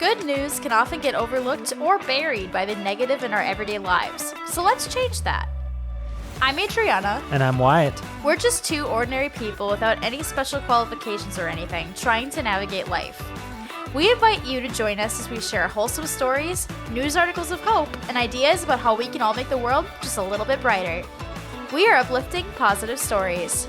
Good news can often get overlooked or buried by the negative in our everyday lives. So let's change that. I'm Adrianna. And I'm Wyatt. We're just two ordinary people without any special qualifications or anything, trying to navigate life. We invite you to join us as we share wholesome stories, news articles of hope, and ideas about how we can all make the world just a little bit brighter. We are Uplifting Positive Stories.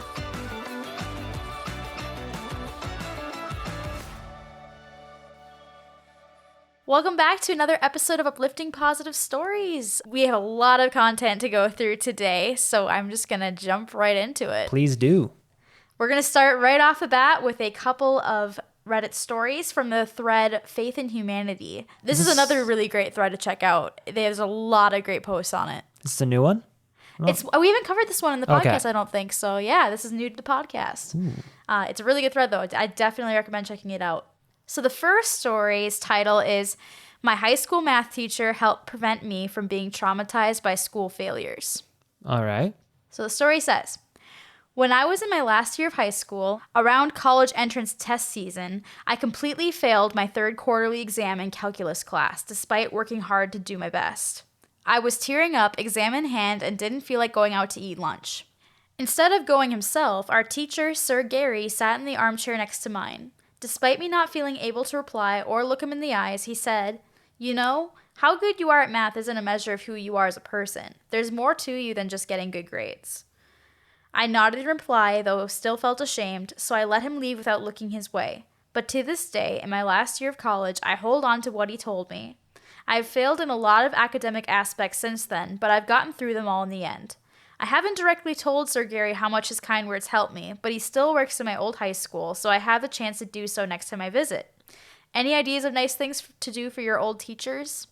Welcome back to another episode of Uplifting Positive Stories. We have a lot of content to go through today, so I'm just going to jump right into it. Please do. We're going to start right off the bat with a couple of Reddit stories from the thread Faith in Humanity. This is another really great thread to check out. There's a lot of great posts on it. Is this a new one? We haven't covered this one in the podcast, I don't think. So yeah, this is new to the podcast. It's a really good thread, though. I definitely recommend checking it out. So the first story's title is, My High School Math Teacher Helped Prevent Me from Being Traumatized by School Failures. All right. So the story says, when I was in my last year of high school, around college entrance test season, I completely failed my third quarterly exam in calculus class, despite working hard to do my best. I was tearing up, exam in hand, and didn't feel like going out to eat lunch. Instead of going himself, our teacher, Sir Gary, sat in the armchair next to mine. Despite me not feeling able to reply or look him in the eyes, he said, "You know, how good you are at math isn't a measure of who you are as a person. There's more to you than just getting good grades." I nodded in reply, though still felt ashamed, so I let him leave without looking his way. But to this day, in my last year of college, I hold on to what he told me. I've failed in a lot of academic aspects since then, but I've gotten through them all in the end. I haven't directly told Sir Gary how much his kind words helped me, but he still works in my old high school, so I have the chance to do so next time I visit. Any ideas of nice things to do for your old teachers?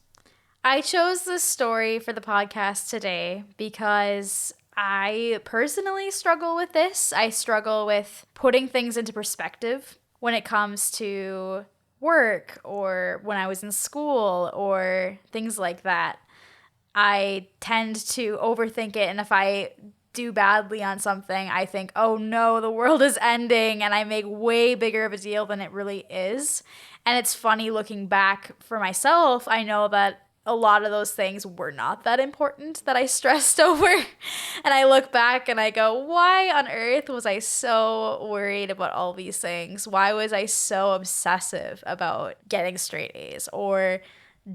I chose this story for the podcast today because I personally struggle with this. I struggle with putting things into perspective when it comes to work or when I was in school or things like that. I tend to overthink it, and if I do badly on something, I think, oh no, the world is ending, and I make way bigger of a deal than it really is. And it's funny looking back for myself, I know that a lot of those things were not that important that I stressed over. And I look back and I go, why on earth was I so worried about all these things? Why was I so obsessive about getting straight A's or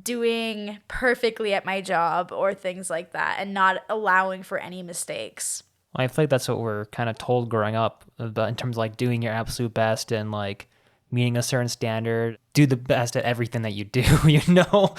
doing perfectly at my job or things like that and not allowing for any mistakes? I feel like that's what we're kind of told growing up about in terms of like doing your absolute best and like meeting a certain standard, do the best at everything that you do, you know?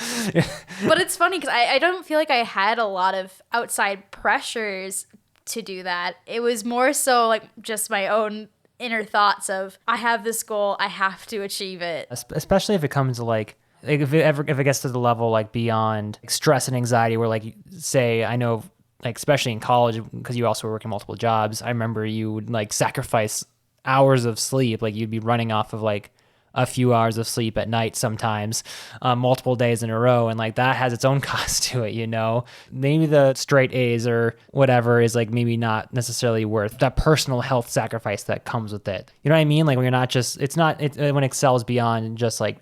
But it's funny because I don't feel like I had a lot of outside pressures to do that. It was more so like just my own inner thoughts of, I have this goal, I have to achieve it. Especially if it comes to like if it gets to the level like beyond like stress and anxiety where like say, I know like especially in college because you also were working multiple jobs, I remember you would like sacrifice hours of sleep. Like you'd be running off of like a few hours of sleep at night sometimes, multiple days in a row, and like that has its own cost to it, you know? Maybe the straight A's or whatever is like maybe not necessarily worth that personal health sacrifice that comes with it. You know what I mean? Like when you're not just, when it excels beyond just like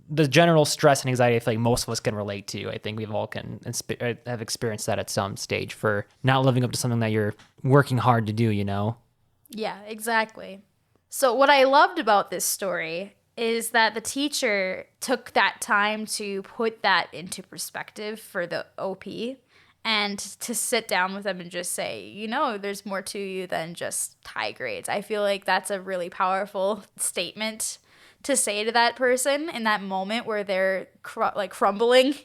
the general stress and anxiety I feel like most of us can relate to. I think we've all have experienced that at some stage for not living up to something that you're working hard to do, you know? Yeah, exactly. So what I loved about this story is that the teacher took that time to put that into perspective for the OP and to sit down with them and just say, you know, there's more to you than just high grades. I feel like that's a really powerful statement to say to that person in that moment where they're crumbling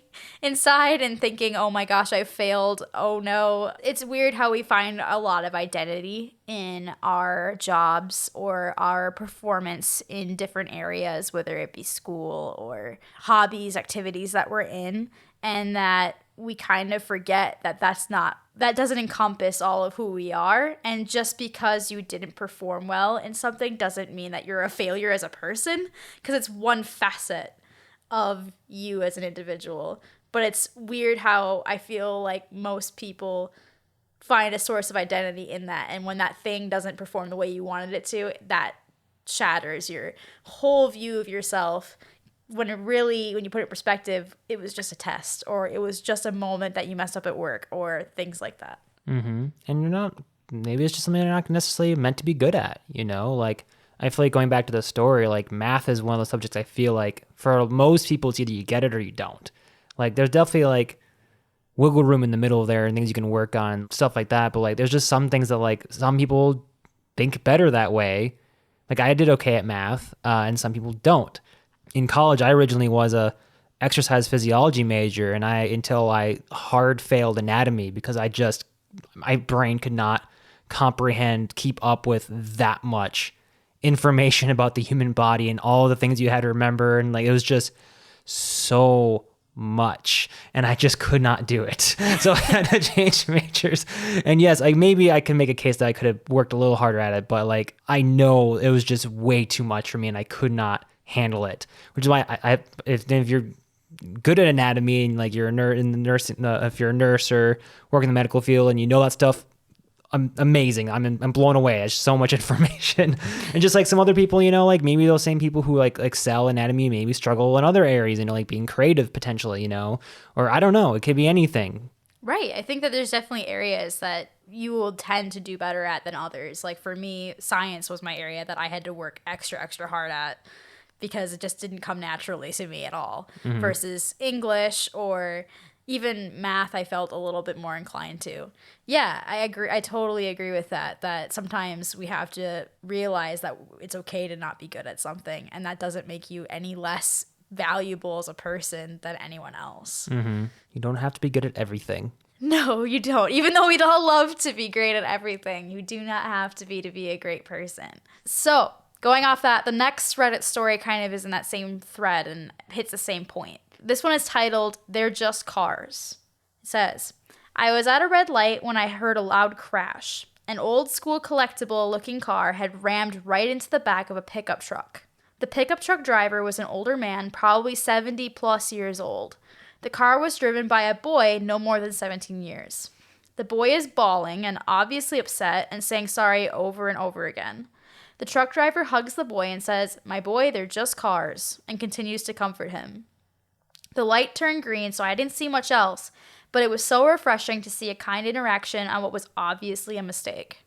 inside and thinking, oh my gosh, I failed. Oh no. It's weird how we find a lot of identity in our jobs or our performance in different areas, whether it be school or hobbies, activities that we're in, and that we kind of forget that that doesn't encompass all of who we are. And just because you didn't perform well in something doesn't mean that you're a failure as a person, because it's one facet of you as an individual. But it's weird how I feel like most people find a source of identity in that. And when that thing doesn't perform the way you wanted it to, that shatters your whole view of yourself, when you put it in perspective, it was just a test, or it was just a moment that you messed up at work, or things like that. Mm-hmm. And maybe it's just something you're not necessarily meant to be good at, like I feel like going back to the story, like math is one of those subjects I feel like for most people, it's either you get it or you don't. Like there's definitely like wiggle room in the middle there and things you can work on, stuff like that. But like there's just some things that like some people think better that way. Like I did okay at math, and some people don't. In college, I originally was a exercise physiology major, and until I hard failed anatomy because my brain could not keep up with that much information about the human body and all the things you had to remember. And like, it was just so much, and I just could not do it. So I had to change majors. And yes, like maybe I can make a case that I could have worked a little harder at it, but like, I know it was just way too much for me and I could not handle it, which is why if you're good at anatomy and like you're a nurse in the nursing, if you're a nurse or work in the medical field and you know that stuff, amazing. I'm blown away. It's so much information. And just like some other people, like maybe those same people who like excel anatomy maybe struggle in other areas, like being creative potentially, or I don't know. It could be anything. Right. I think that there's definitely areas that you will tend to do better at than others. Like for me, science was my area that I had to work extra hard at because it just didn't come naturally to me at all. Mm-hmm. Versus English or even math, I felt a little bit more inclined to. Yeah, I agree. I totally agree with that sometimes we have to realize that it's okay to not be good at something, and that doesn't make you any less valuable as a person than anyone else. Mm-hmm. You don't have to be good at everything. No, you don't. Even though we'd all love to be great at everything, you do not have to be a great person. So, going off that, the next Reddit story kind of is in that same thread and hits the same point. This one is titled, "They're Just Cars." It says, "I was at a red light when I heard a loud crash. An old school collectible looking car had rammed right into the back of a pickup truck. The pickup truck driver was an older man, probably 70 plus years old. The car was driven by a boy no more than 17 years. The boy is bawling and obviously upset and saying sorry over and over again. The truck driver hugs the boy and says, 'My boy, they're just cars,' and continues to comfort him. The light turned green, so I didn't see much else, but it was so refreshing to see a kind interaction on what was obviously a mistake."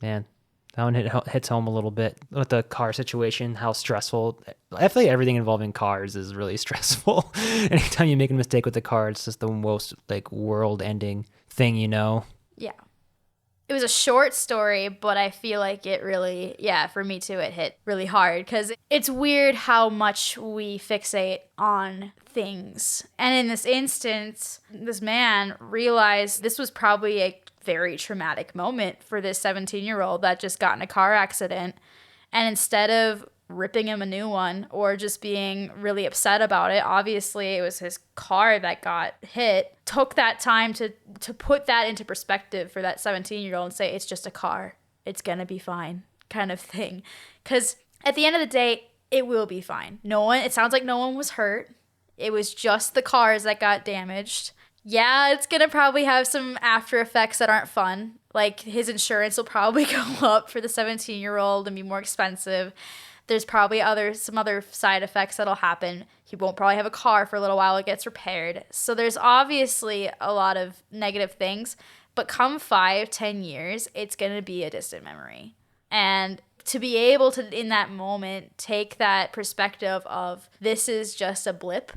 Man, that one hits home a little bit with the car situation, how stressful. I feel like everything involving cars is really stressful. Anytime you make a mistake with the car, it's just the most like world-ending thing, Yeah. It was a short story, but I feel like it really, for me too, it hit really hard because it's weird how much we fixate on things. And in this instance, this man realized this was probably a very traumatic moment for this 17-year-old that just got in a car accident. And instead of ripping him a new one or just being really upset about it, obviously it was his car that got hit, took that time to put that into perspective for that 17-year-old and say, it's just a car, it's gonna be fine, kind of thing. Because at the end of the day, it will be fine. It sounds like no one was hurt. It was just the cars that got damaged. Yeah, it's gonna probably have some after effects that aren't fun. Like his insurance will probably go up for the 17-year-old and be more expensive. There's probably some other side effects that'll happen. He won't probably have a car for a little while. It gets repaired. So there's obviously a lot of negative things, but come 5-10 years, it's going to be a distant memory. And to be able to, in that moment, take that perspective of this is just a blip.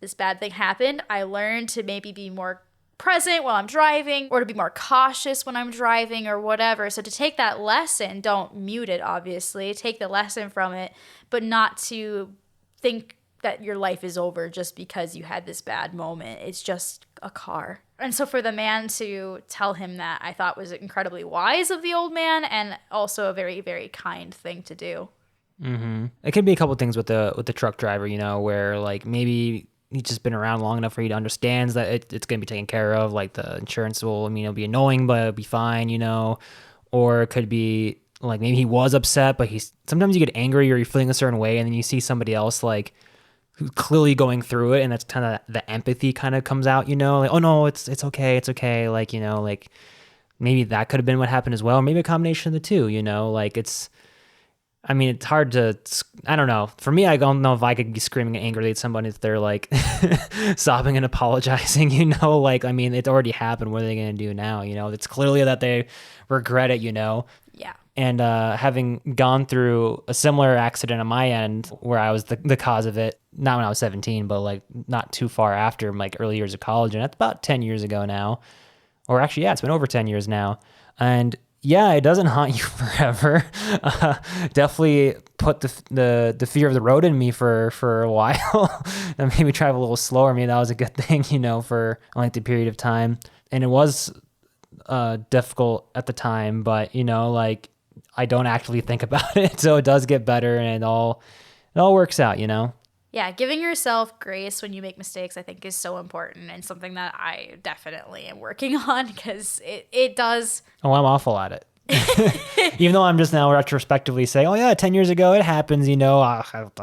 This bad thing happened. I learned to maybe be more present while I'm driving or to be more cautious when I'm driving or whatever. So to take that lesson, don't mute it, obviously. Take the lesson from it, but not to think that your life is over just because you had this bad moment. It's just a car. And so for the man to tell him that, I thought was incredibly wise of the old man and also a very, very kind thing to do. Mm-hmm. It could be a couple things with the truck driver, where like maybe he's just been around long enough where he understands that it's going to be taken care of. Like the insurance will, it'll be annoying, but it'll be fine, or it could be like, maybe he was upset, but sometimes you get angry or you're feeling a certain way. And then you see somebody else like who's clearly going through it. And that's kind of the empathy kind of comes out, like, oh no, it's okay. It's okay. Like, like maybe that could have been what happened as well. Or maybe a combination of the two, like I mean, it's hard to, I don't know. For me, I don't know if I could be screaming angrily at somebody if they're like sobbing and apologizing, like, I mean, it already happened. What are they going to do now? It's clearly that they regret it, Yeah. And having gone through a similar accident on my end where I was the cause of it, not when I was 17, but like not too far after, like early years of college. And that's about 10 years ago now. Or actually, yeah, it's been over 10 years now. And yeah, it doesn't haunt you forever. Definitely put the fear of the road in me for a while. And maybe drive a little slower. Maybe that was a good thing, for a lengthy period of time. And it was difficult at the time, but like I don't actually think about it, so it does get better, and it all works out. Yeah, giving yourself grace when you make mistakes, I think, is so important, and something that I definitely am working on, because it does. Oh, I'm awful at it. Even though I'm just now retrospectively saying, oh yeah, 10 years ago it happens, I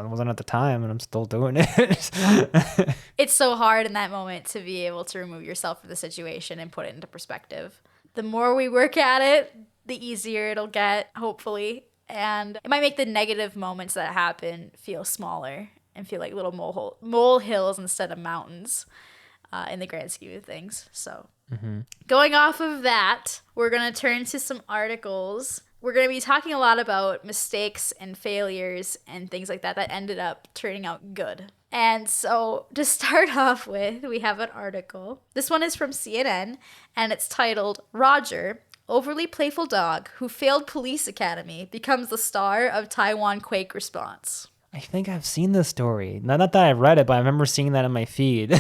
wasn't at the time and I'm still doing it. It's so hard in that moment to be able to remove yourself from the situation and put it into perspective. The more we work at it, the easier it'll get, hopefully. And it might make the negative moments that happen feel smaller and feel like little molehills instead of mountains in the grand scheme of things. So going off of that, we're going to turn to some articles. We're going to be talking a lot about mistakes and failures and things like that ended up turning out good. And so to start off with, we have an article. This one is from CNN, and it's titled, Roger, overly playful dog who failed police academy, becomes the star of Taiwan quake response. I think I've seen this story. Not that I read it, but I remember seeing that in my feed.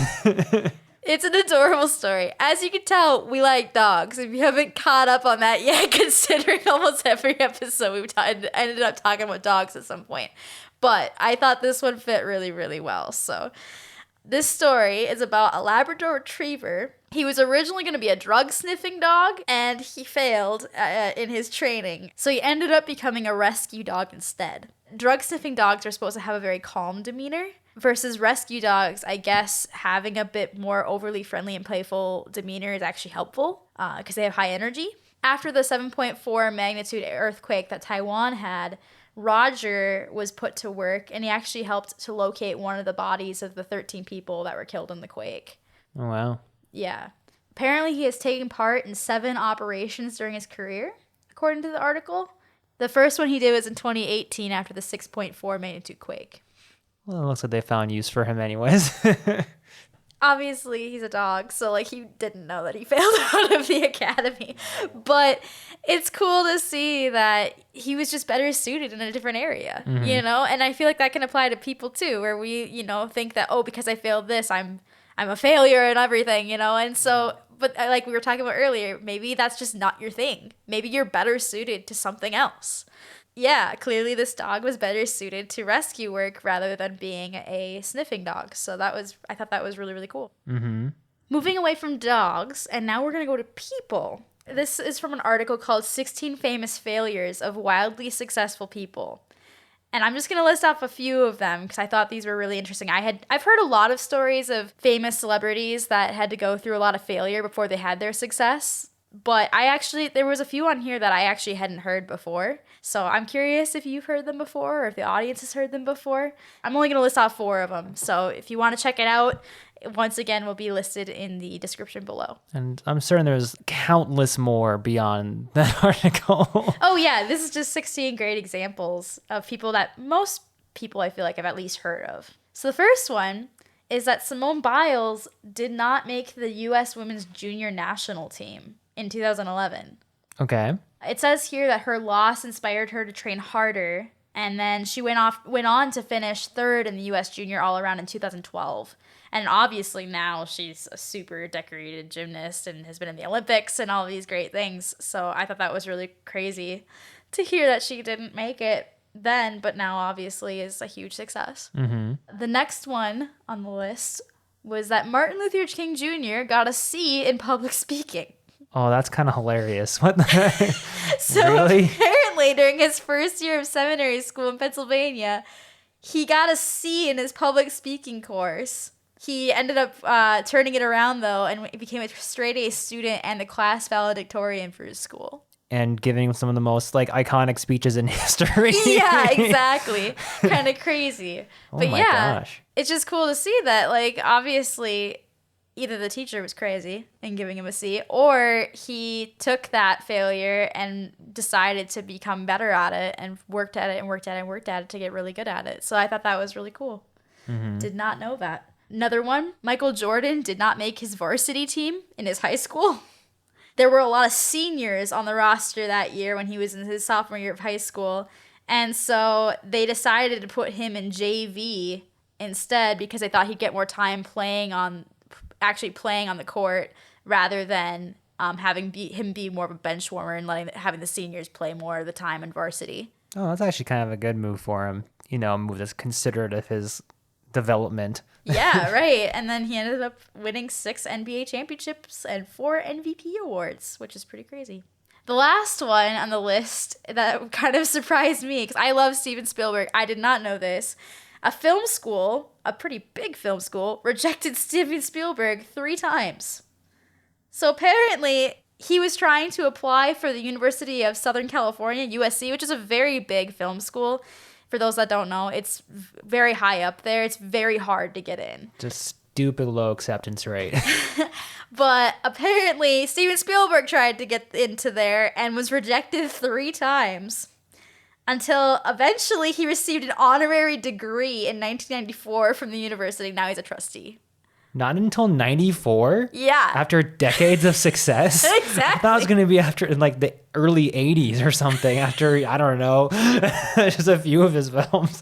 It's an adorable story. As you can tell, we like dogs. If you haven't caught up on that yet, considering almost every episode we've ended up talking about dogs at some point. But I thought this one fit really, really well. So this story is about a Labrador Retriever. He was originally going to be a drug-sniffing dog, and he failed in his training. So he ended up becoming a rescue dog instead. Drug-sniffing dogs are supposed to have a very calm demeanor, versus rescue dogs, I guess having a bit more overly friendly and playful demeanor is actually helpful because they have high energy. After the 7.4 magnitude earthquake that Taiwan had, Roger was put to work, and he actually helped to locate one of the bodies of the 13 people that were killed in the quake. Oh, wow. Yeah. Apparently, he has taken part in 7 operations during his career, according to the article. The first one he did was in 2018 after the 6.4 magnitude quake. Well, it looks like they found use for him anyways. Obviously, he's a dog, so like he didn't know that he failed out of the academy. But it's cool to see that he was just better suited in a different area, And I feel like that can apply to people too, where we, think that, oh, because I failed this, I'm a failure and everything, And so, but like we were talking about earlier, maybe that's just not your thing. Maybe you're better suited to something else. Yeah, clearly this dog was better suited to rescue work rather than being a sniffing dog. So I thought that was really, really cool. Mm-hmm. Moving away from dogs, and now we're going to go to people. This is from an article called 16 Famous Failures of Wildly Successful People. And I'm just going to list off a few of them because I thought these were really interesting. I've heard a lot of stories of famous celebrities that had to go through a lot of failure before they had their success. But there was a few on here that I actually hadn't heard before. So I'm curious if you've heard them before or if the audience has heard them before. I'm only going to list off 4 of them. So if you want to check it out, once again, will be listed in the description below. And I'm certain there's countless more beyond that article. Oh, yeah. This is just 16 great examples of people that most people I feel like have at least heard of. So the first one is that Simone Biles did not make the U.S. women's junior national team in 2011. Okay. It says here that her loss inspired her to train harder, and then she went on to finish 3rd in the U.S. junior all-around in 2012. And obviously now she's a super decorated gymnast and has been in the Olympics and all these great things. So I thought that was really crazy to hear that she didn't make it then, but now obviously is a huge success. Mm-hmm. The next one on the list was that Martin Luther King Jr. got a C in public speaking. Oh, that's kind of hilarious. What the heck? So really? Apparently during his first year of seminary school in Pennsylvania, he got a C in his public speaking course. He ended up turning it around, though, and became a straight-A student and the class valedictorian for his school. and giving some of the most like iconic speeches in history. Yeah, exactly. Kind of crazy. Oh But my yeah, gosh. it's just cool to see that, like, obviously, either the teacher was crazy in giving him a C, or he took that failure and decided to become better at it and worked at it and worked at it and worked at it to get really good at it. So I thought that was really cool. Did not know that. Another one, Michael Jordan did not make his varsity team in his high school. There were a lot of seniors on the roster that year when he was in his sophomore year of high school. And so they decided to put him in JV instead because they thought he'd get more time actually playing on the court rather than having him be more of a bench warmer and having the seniors play more of the time in varsity. Oh, that's actually kind of a good move for him. You know, a move that's considerate of his development. Yeah, right. And then he ended up winning 6 NBA championships and 4 MVP awards, which is pretty crazy. The last one on the list that kind of surprised me, because I love Steven Spielberg, I did not know this. A film school, a pretty big film school, rejected Steven Spielberg 3 times. So apparently, he was trying to apply for the University of Southern California, USC, which is a very big film school. For those that don't know, it's very high up there. It's very hard to get in. Just stupid low acceptance rate. But apparently, Steven Spielberg tried to get into there and was rejected 3 times. Until eventually he received an honorary degree in 1994 from the university. Now he's a trustee. Not until 94? Yeah. After decades of success? Exactly. I thought it was going to be after in like the early 80s or something. After, I don't know, just a few of his films.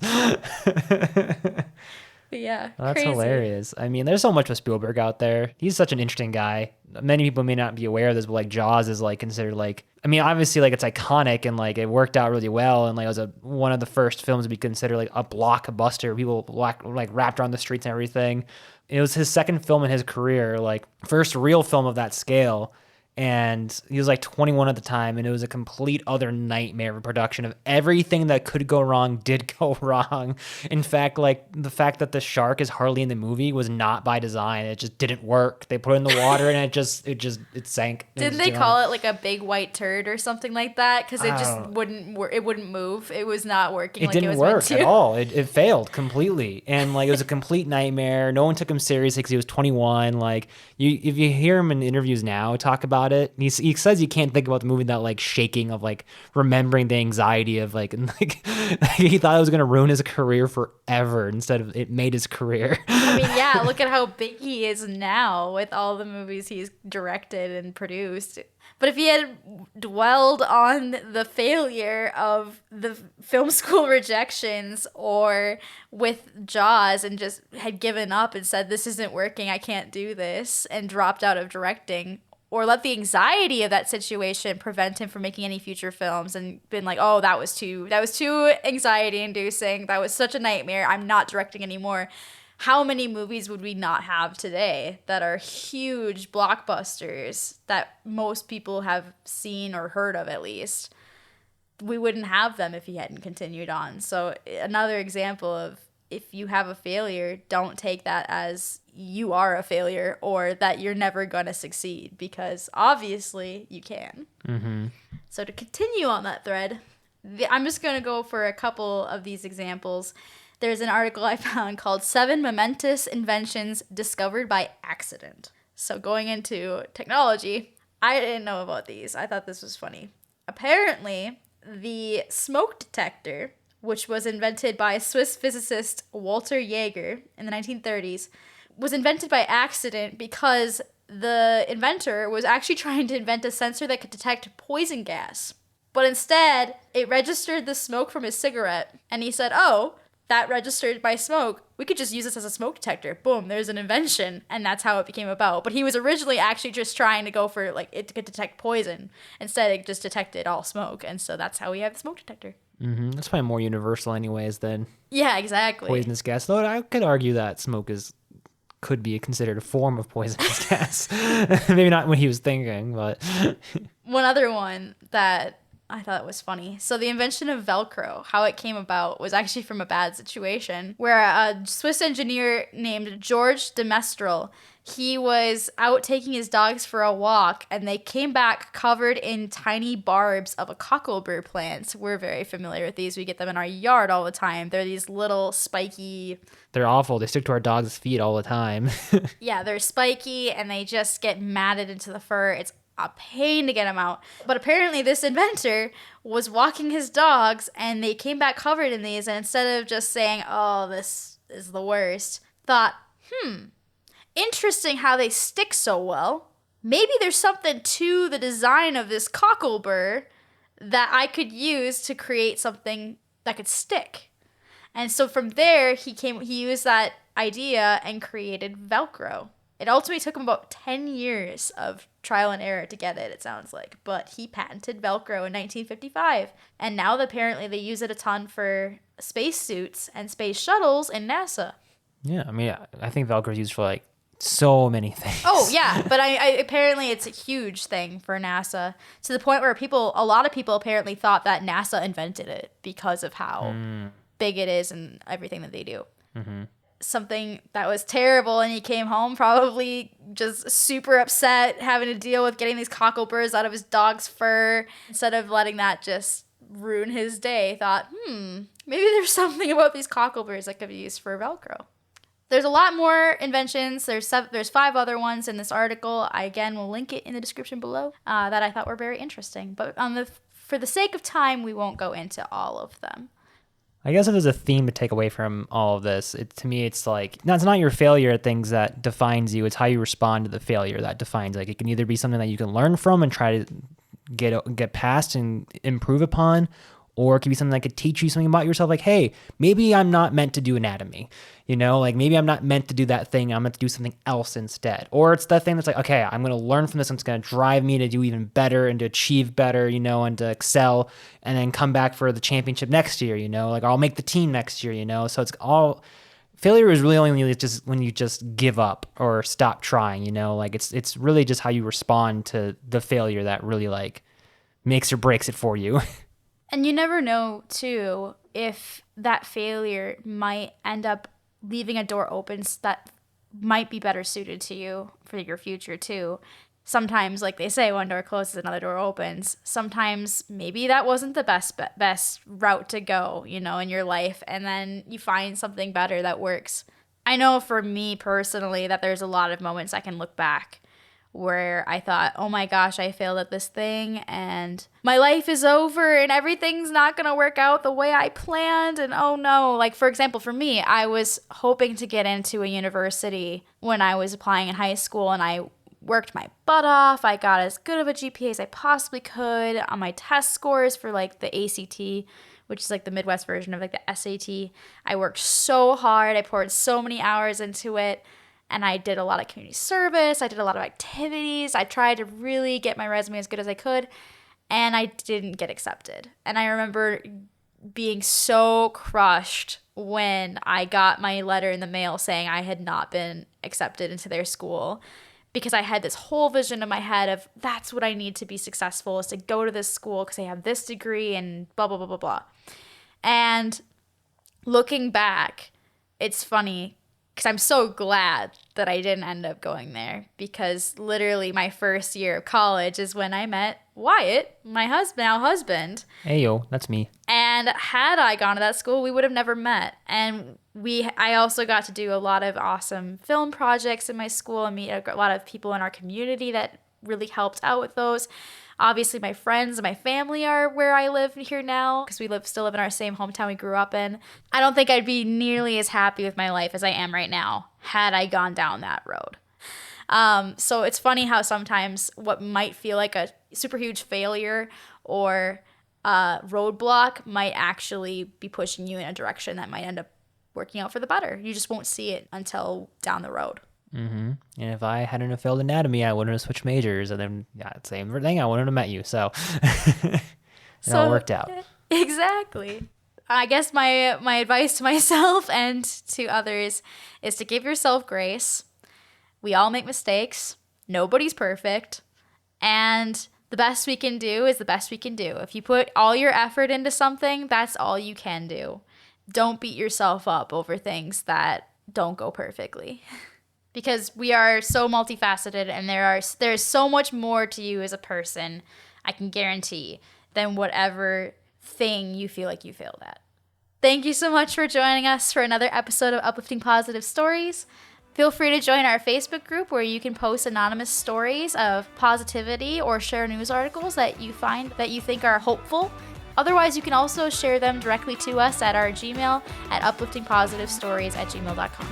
But yeah, Well, that's crazy. hilarious. I mean, there's so much with Spielberg out there. He's such an interesting guy. Many people may not be aware of this, but like Jaws is like considered like, I mean, obviously like it's iconic and like it worked out really well. And like it was one of the first films to be considered like a blockbuster. People like wrapped around the streets and everything. It was his second film in his career, like first real film of that scale. And he was like 21 at the time, and it was a complete other nightmare of a production of everything that could go wrong did go wrong. In fact, like the fact that the shark is hardly in the movie was not by design. It just didn't work. They put it in the water and it sank. Didn't they call it like a big white turd or something like that? Because it just wouldn't work. It wouldn't move. It was not working. It didn't work at all. It failed completely, and like it was a complete nightmare. No one took him seriously because he was 21. Like if you hear him in interviews now talk about it, he says he can't think about the movie without like shaking of like remembering the anxiety of like and like he thought it was gonna ruin his career forever instead of it made his career. I mean, yeah, look at how big he is now with all the movies he's directed and produced. But if he had dwelled on the failure of the film school rejections or with Jaws and just had given up and said, this isn't working, I can't do this, and dropped out of directing, or let the anxiety of that situation prevent him from making any future films and been like, oh, that was too anxiety inducing. That was such a nightmare. I'm not directing anymore. How many movies would we not have today that are huge blockbusters that most people have seen or heard of at least? We wouldn't have them if he hadn't continued on. So another example of if you have a failure, don't take that as you are a failure or that you're never going to succeed, because obviously you can. Mm-hmm. So to continue on that thread, I'm just going to go for a couple of these examples. There's an article I found called 7 Momentous Inventions Discovered by Accident. So going into technology, I didn't know about these. I thought this was funny. Apparently, the smoke detector, which was invented by Swiss physicist Walter Jaeger in the 1930s, was invented by accident because the inventor was actually trying to invent a sensor that could detect poison gas. But instead, it registered the smoke from his cigarette, and he said, oh, that registered by smoke. We could just use this as a smoke detector. Boom, there's an invention, and that's how it became about. But he was originally actually just trying to go for, like, it could detect poison. Instead, it just detected all smoke, and so that's how we have the smoke detector. Mm-hmm. That's probably more universal anyways than Yeah, exactly. poisonous gas. Though I could argue that smoke could be considered a form of poisonous gas. Maybe not what he was thinking, but... One other one that I thought it was funny. So the invention of Velcro, how it came about, was actually from a bad situation where a Swiss engineer named George de Mestral, he was out taking his dogs for a walk, and they came back covered in tiny barbs of a cocklebur plant. We're very familiar with these. We get them in our yard all the time. They're these little spiky... They're awful. They stick to our dogs' feet all the time. Yeah, they're spiky, and they just get matted into the fur. It's a pain to get them out. But apparently this inventor was walking his dogs, and they came back covered in these, and instead of just saying, oh, this is the worst, thought, interesting how they stick so well. Maybe there's something to the design of this cocklebur that I could use to create something that could stick. And so from there, he used that idea and created Velcro. It ultimately took him about 10 years of trial and error to get it, it sounds like. But he patented Velcro in 1955. And now apparently they use it a ton for spacesuits and space shuttles in NASA. Yeah, I mean, I think Velcro is used for like so many things. Oh, yeah. But I apparently it's a huge thing for NASA, to the point where a lot of people apparently thought that NASA invented it because of how big it is and everything that they do. Mm-hmm. Something that was terrible, and he came home probably just super upset, having to deal with getting these cockleburs out of his dog's fur. Instead of letting that just ruin his day, thought, maybe there's something about these cockleburs that could be used for Velcro. There's a lot more inventions. There's 5 other ones in this article. I, again, will link it in the description below that I thought were very interesting. But for the sake of time, we won't go into all of them. I guess if there's a theme to take away from all of this, to me, it's like, it's not your failure at things that defines you. It's how you respond to the failure that defines. Like, it can either be something that you can learn from and try to get past and improve upon, or it could be something that could teach you something about yourself. Like, hey, maybe I'm not meant to do anatomy. Like maybe I'm not meant to do that thing. I'm meant to do something else instead. Or it's that thing that's like, okay, I'm going to learn from this, and it's going to drive me to do even better and to achieve better, and to excel, and then come back for the championship next year, like I'll make the team next year, So it's all, failure is really only just when you just give up or stop trying, like it's really just how you respond to the failure that really like makes or breaks it for you. And you never know, too, if that failure might end up leaving a door open that might be better suited to you for your future, too. Sometimes, like they say, one door closes, another door opens. Sometimes maybe that wasn't the best route to go, in your life, and then you find something better that works. I know for me personally that there's a lot of moments I can look back where I thought, oh my gosh, I failed at this thing and my life is over and everything's not going to work out the way I planned, and oh no. Like, for example, for me, I was hoping to get into a university when I was applying in high school, and I worked my butt off. I got as good of a GPA as I possibly could on my test scores for like the ACT, which is like the Midwest version of like the SAT. I worked so hard. I poured so many hours into it. And I did a lot of community service. I did a lot of activities. I tried to really get my resume as good as I could. And I didn't get accepted. And I remember being so crushed when I got my letter in the mail saying I had not been accepted into their school. Because I had this whole vision in my head of that's what I need to be successful, is to go to this school because I have this degree and blah, blah, blah, blah, blah. And looking back, it's funny because I'm so glad that I didn't end up going there, because literally my first year of college is when I met Wyatt, my husband. Hey, yo, that's me. And had I gone to that school, we would have never met. And I also got to do a lot of awesome film projects in my school and meet a lot of people in our community that really helped out with those. Obviously, my friends and my family are where I live here now because we still live in our same hometown we grew up in. I don't think I'd be nearly as happy with my life as I am right now had I gone down that road. So it's funny how sometimes what might feel like a super huge failure or roadblock might actually be pushing you in a direction that might end up working out for the better. You just won't see it until down the road. Mm-hmm. And if I hadn't have failed anatomy, I wouldn't have switched majors, and then same thing, I wouldn't have met you. So it all worked out. Exactly. I guess my advice to myself and to others is to give yourself grace. We all make mistakes. Nobody's perfect. And The best we can do is the best we can do. If you put all your effort into something, that's all you can do. Don't beat yourself up over things that don't go perfectly. Because we are so multifaceted, and there's so much more to you as a person, I can guarantee, than whatever thing you feel like you failed at. Thank you so much for joining us for another episode of Uplifting Positive Stories. Feel free to join our Facebook group where you can post anonymous stories of positivity or share news articles that you find that you think are hopeful. Otherwise, you can also share them directly to us at our Gmail at upliftingpositivestories@gmail.com.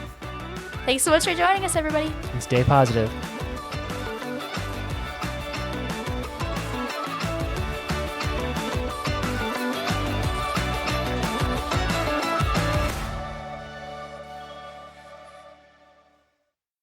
Thanks so much for joining us, everybody. And stay positive.